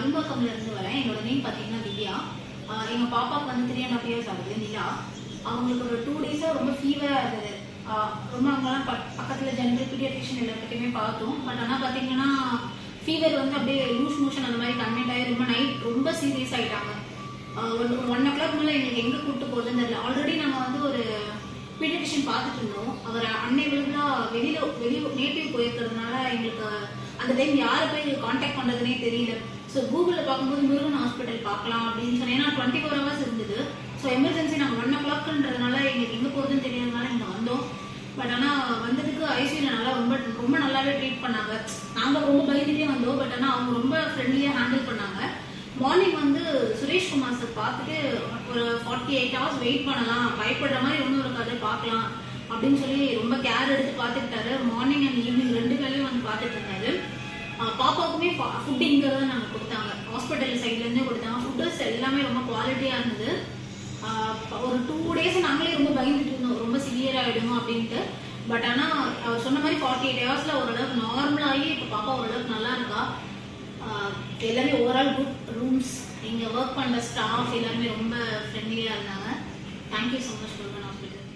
அரும்பாக்கம்லேருந்து வரேன். என்னோட நேம் பார்த்தீங்கன்னா திவ்யா. எங்கள் பாப்பாவுக்கு வந்து 3.5 இயர்ஸ் ஆகுது, நிலா. அவங்களுக்கு ஒரு 2 டேஸாக ரொம்ப ஃபீவராக இருந்தது. ரொம்ப அவங்களாம் பக்கத்தில் ஜென்ரல் பீடியாட்ரிஷியன் எல்லாத்துக்குமே பார்த்தோம். பட் ஆனால் பார்த்தீங்கன்னா ஃபீவர் வந்து அப்படியே லூஸ் மோஷன் அந்த மாதிரி கன்வென்ட் ஆகி ரொம்ப நைட் ரொம்ப சீரியஸ் ஆகிட்டாங்க. ஒரு 1 o'clock மேலே எங்களுக்கு எங்கே கூப்பிட்டு போகுதுன்னு தெரியல. ஆல்ரெடி நாங்கள் வந்து ஒரு பீடியாட்ரிஷியன் பார்த்துட்டு இருந்தோம். அவர் அன்னைவெல்லாம் வெளியூர் நேட்டிவ் போயிருக்கிறதுனால எங்களுக்கு அந்த டைம் யாரை போய் காண்டாக்ட் பண்ணுறதுனே தெரியல. ஸோ கூகுளில் பார்க்கும்போது முருகன் ஹாஸ்பிட்டல் பார்க்கலாம் அப்படின்னு சொன்னேன். ஏன்னா 24 hours இருந்தது. ஸோ எமர்ஜென்சி நாங்கள் 1 o'clockன்றதுனால எங்களுக்கு எங்கே போகுதுன்னு தெரியாதனால இங்கே வந்தோம். பட் ஆனால் வந்ததுக்கு ஐசியூவில் நல்லா ரொம்ப நல்லாவே ட்ரீட் பண்ணாங்க. நாங்கள் ரொம்ப பயந்துட்டே வந்தோம். பட் ஆனால் அவங்க ரொம்ப ஃப்ரெண்ட்லியாக ஹேண்டில் பண்ணாங்க. மார்னிங் வந்து சுரேஷ்குமார் சார் பார்த்துட்டு ஒரு 48 hours வெயிட் பண்ணலாம், பயப்படுற மாதிரி ஒன்றும் இருக்காது, பார்க்கலாம் அப்படின்னு சொல்லி ரொம்ப கேர் எடுத்து பார்த்துக்கிட்டாரு. மார்னிங் அண்ட் ஈவினிங் 2 வேளையும் வந்து பார்த்துட்டு இருந்தாரு. பாப்பாவுக்குமே ஃபுட் இங்கே தான் நாங்கள் கொடுத்தாங்க, ஹாஸ்பிட்டல் சைட்லேருந்தே கொடுத்தாங்க. ஃபுட்டஸ் எல்லாமே ரொம்ப குவாலிட்டியாக இருந்தது. ஒரு 2 days நாங்களே ரொம்ப பயந்துட்டு இருந்தோம், ரொம்ப சிவியர் ஆகிடும் அப்படின்ட்டு. பட் ஆனால் அவர் சொன்ன மாதிரி 48 hours ஓரளவுக்கு நார்மலாகி இப்போ பாப்பா ஓரளவுக்கு நல்லா இருக்கா. எல்லாமே ஓவரால் குட் ரூம்ஸ், இங்கே ஒர்க் பண்ணுற ஸ்டாஃப் எல்லாருமே ரொம்ப ஃப்ரெண்ட்லியாக இருந்தாங்க. Thank you so much Murugan hospital.